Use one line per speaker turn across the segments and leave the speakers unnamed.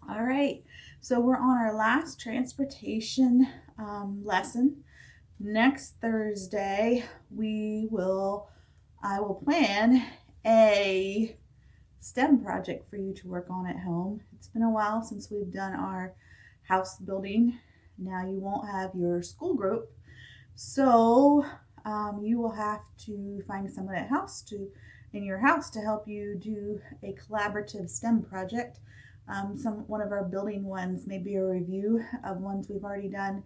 All right, so we're on our last transportation lesson. Next Thursday, I will plan a STEM project for you to work on at home. It's been a while since we've done our house building. Now you won't have your school group, so you will have to find someone at house to in your house to help you do a collaborative STEM project. One of our building ones, maybe a review of ones we've already done.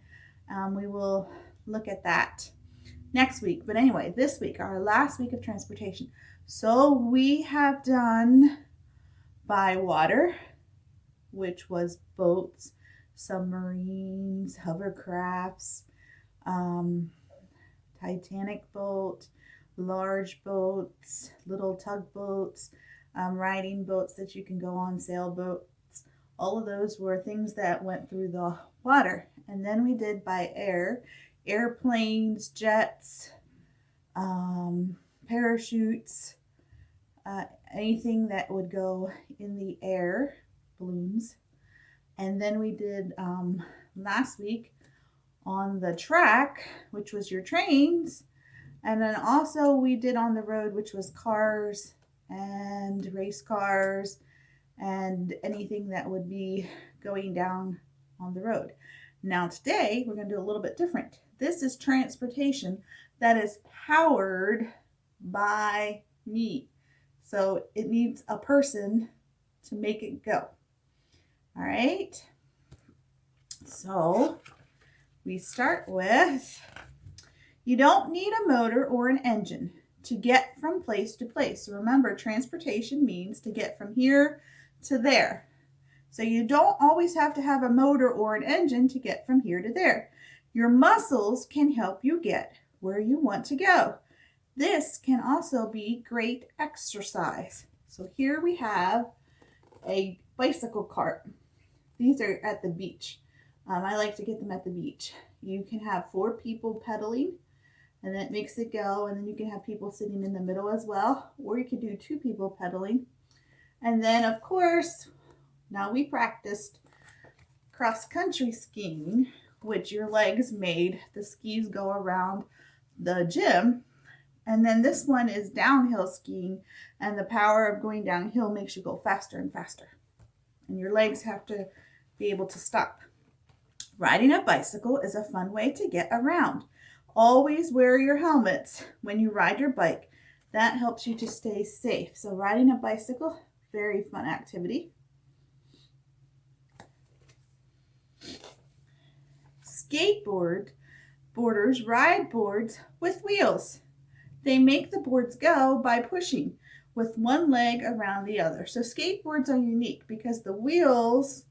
We will look at that next week. But anyway, this week, our last week of transportation. So we have done by water, which was boats, submarines, hovercrafts, um, Titanic boat, large boats, little tugboats, riding boats that you can go on, sailboats. All of those were things that went through the water. And then we did by air, airplanes, jets, um, parachutes, anything that would go in the air, balloons. And then we did last week on the track, which was your trains. And then also we did on the road, which was cars and race cars and anything that would be going down on the road. Now, today we're going to do a little bit different. This is transportation that is powered by me. So it needs a person to make it go. All right. So we start with you don't need a motor or an engine to get from place to place. So remember, transportation means to get from here to there. So you don't always have to have a motor or an engine to get from here to there. Your muscles can help you get where you want to go. This can also be great exercise. So here we have a bicycle cart. These are at the beach. I like to get them at the beach. You can have 4 people pedaling, and then it makes it go, and then you can have people sitting in the middle as well, or you could do 2 people pedaling. And then, of course, now we practiced cross-country skiing, which your legs made the skis go around the gym. And then this one is downhill skiing, and the power of going downhill makes you go faster and faster. And your legs have to be able to stop. Riding a bicycle is a fun way to get around. Always wear your helmets when you ride your bike. That helps you to stay safe. So riding a bicycle, very fun activity. Boarders ride boards with wheels. They make the boards go by pushing with one leg around the other. So skateboards are unique because the wheels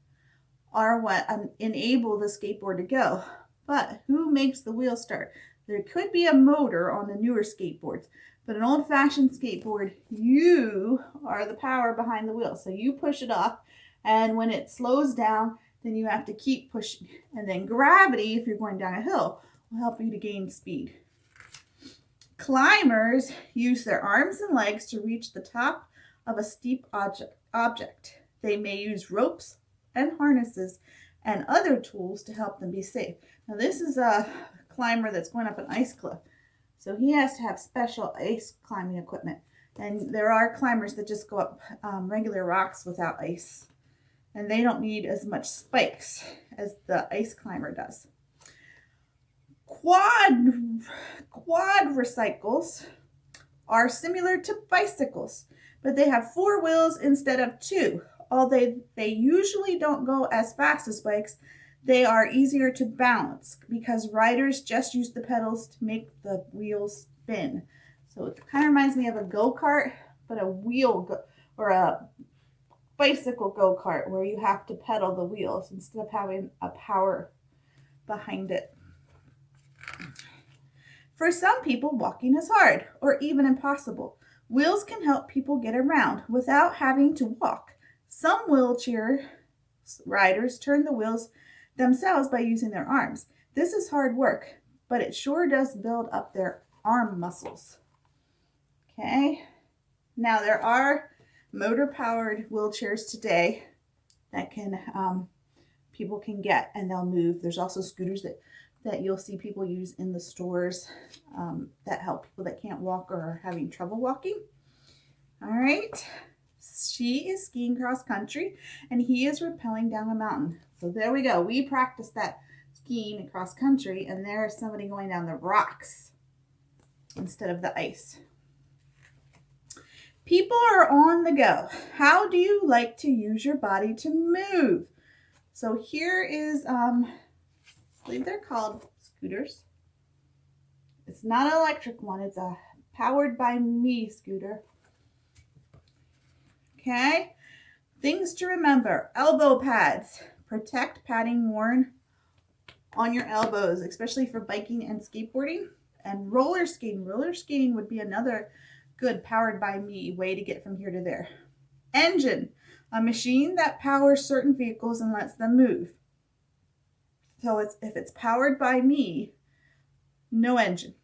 are what enable the skateboard to go. But who makes the wheel start? There could be a motor on the newer skateboards, but an old-fashioned skateboard, you are the power behind the wheel. So you push it off, and when it slows down, then you have to keep pushing. And then gravity, if you're going down a hill, will help you to gain speed. Climbers use their arms and legs to reach the top of a steep object. They may use ropes and harnesses and other tools to help them be safe. Now this is a climber that's going up an ice cliff. So he has to have special ice climbing equipment. And there are climbers that just go up regular rocks without ice. And they don't need as much spikes as the ice climber does. Quadricycles are similar to bicycles, but they have 4 wheels instead of 2. Although they usually don't go as fast as bikes, they are easier to balance because riders just use the pedals to make the wheels spin. So it kind of reminds me of a go-kart, but or a bicycle go-kart where you have to pedal the wheels instead of having a power behind it. For some people, walking is hard or even impossible. Wheels can help people get around without having to walk. Some wheelchair riders turn the wheels themselves by using their arms. This is hard work, but it sure does build up their arm muscles. Okay, now there are motor-powered wheelchairs today, that can people can get, and they'll move. There's also scooters that you'll see people use in the stores that help people that can't walk or are having trouble walking. All right. She is skiing cross country and he is rappelling down a mountain. So there we go. We practiced that skiing across country, and there is somebody going down the rocks instead of the ice. People are on the go. How do you like to use your body to move? So here is, I believe they're called scooters. It's not an electric one. It's a powered by me scooter. Okay. Things to remember. Elbow pads. Protect padding worn on your elbows, especially for biking and skateboarding. And roller skating. Roller skating would be another good powered by me way to get from here to there. Engine. A machine that powers certain vehicles and lets them move. So if it's powered by me, no engine.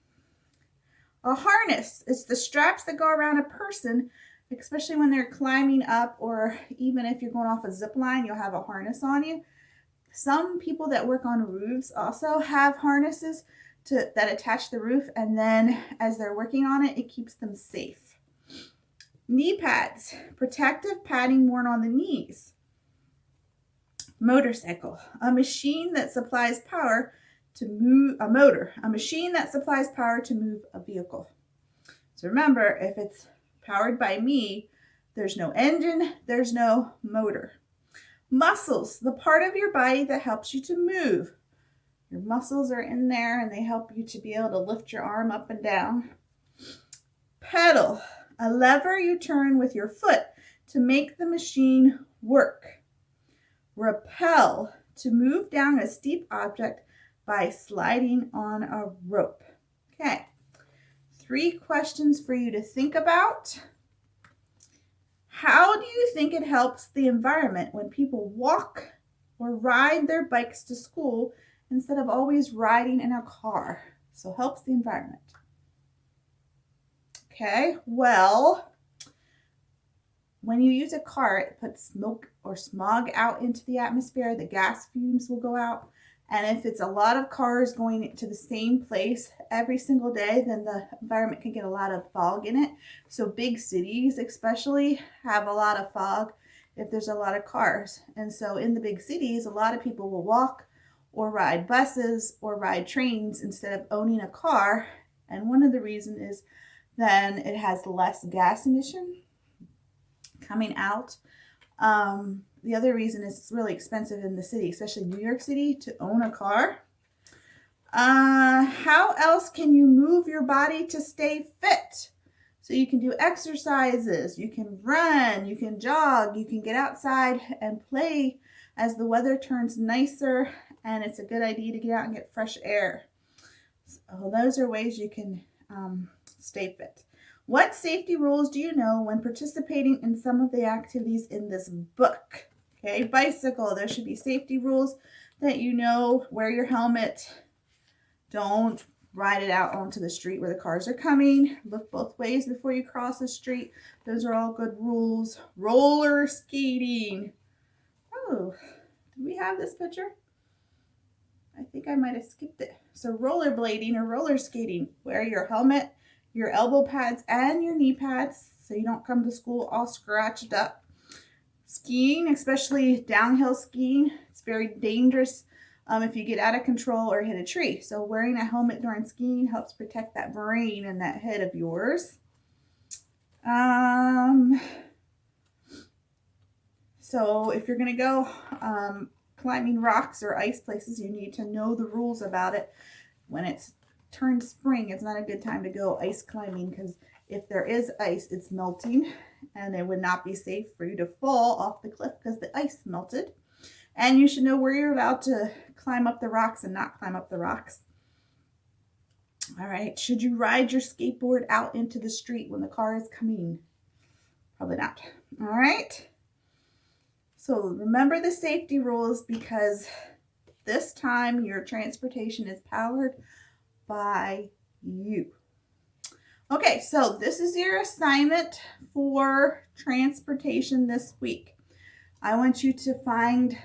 A harness. It's the straps that go around a person, especially when they're climbing up, or even if you're going off a zip line, you'll have a harness on you. Some people that work on roofs also have harnesses that attach the roof, and then as they're working on it, it keeps them safe. Knee pads, protective padding worn on the knees. Motorcycle, a machine that supplies power to move a motor, a machine that supplies power to move a vehicle. So remember, if it's powered by me, there's no engine, there's no motor. Muscles, the part of your body that helps you to move. Your muscles are in there and they help you to be able to lift your arm up and down. Pedal, a lever you turn with your foot to make the machine work. Rappel, to move down a steep object by sliding on a rope. Okay, 3 questions for you to think about. How do you think it helps the environment when people walk or ride their bikes to school instead of always riding in a car? So helps the environment. Okay, well, when you use a car, it puts smoke or smog out into the atmosphere. The gas fumes will go out. And if it's a lot of cars going to the same place every single day, then the environment can get a lot of fog in it. So big cities especially have a lot of fog if there's a lot of cars. And so in the big cities, a lot of people will walk or ride buses or ride trains instead of owning a car. And one of the reasons is then it has less gas emission coming out. The other reason is it's really expensive in the city, especially New York City, to own a car. How else can you move your body to stay fit? So you can do exercises, you can run, you can jog, you can get outside and play as the weather turns nicer, and it's a good idea to get out and get fresh air. So those are ways you can stay fit. What safety rules do you know when participating in some of the activities in this book? Okay, bicycle, there should be safety rules that you know. Wear your helmet. Don't ride it out onto the street where the cars are coming. Look both ways before you cross the street. Those are all good rules. Roller skating. Oh, did we have this picture? I think I might have skipped it. So rollerblading or roller skating. Wear your helmet, your elbow pads, and your knee pads so you don't come to school all scratched up. Skiing, especially downhill skiing, it's very dangerous if you get out of control or hit a tree. So wearing a helmet during skiing helps protect that brain and that head of yours. So if you're going to go climbing rocks or ice places, you need to know the rules about it. When it's turned spring, it's not a good time to go ice climbing because if there is ice, it's melting and it would not be safe for you to fall off the cliff because the ice melted. And you should know where you're allowed to climb up the rocks and not climb up the rocks. All right, should you ride your skateboard out into the street when the car is coming? Probably not. All right. So remember the safety rules because this time your transportation is powered by you. Okay, so this is your assignment for transportation this week. I want you to find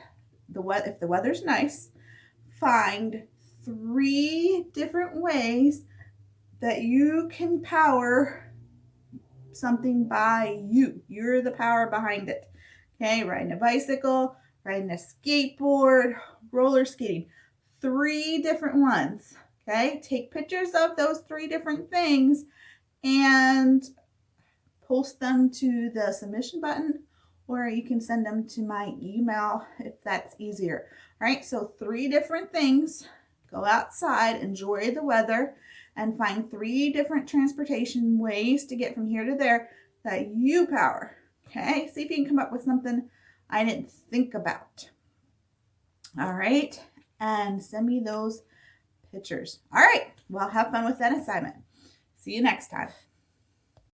if the weather's nice, find 3 different ways that you can power something by you. You're the power behind it. Okay, riding a bicycle, riding a skateboard, roller skating. 3 different ones. Okay, take pictures of those 3 different things and post them to the submission button, or you can send them to my email if that's easier. All right, so 3 different things. Go outside, enjoy the weather, and find 3 different transportation ways to get from here to there that you power. Okay, see if you can come up with something I didn't think about. All right, and send me those pictures. All right, well, have fun with that assignment. See you next time.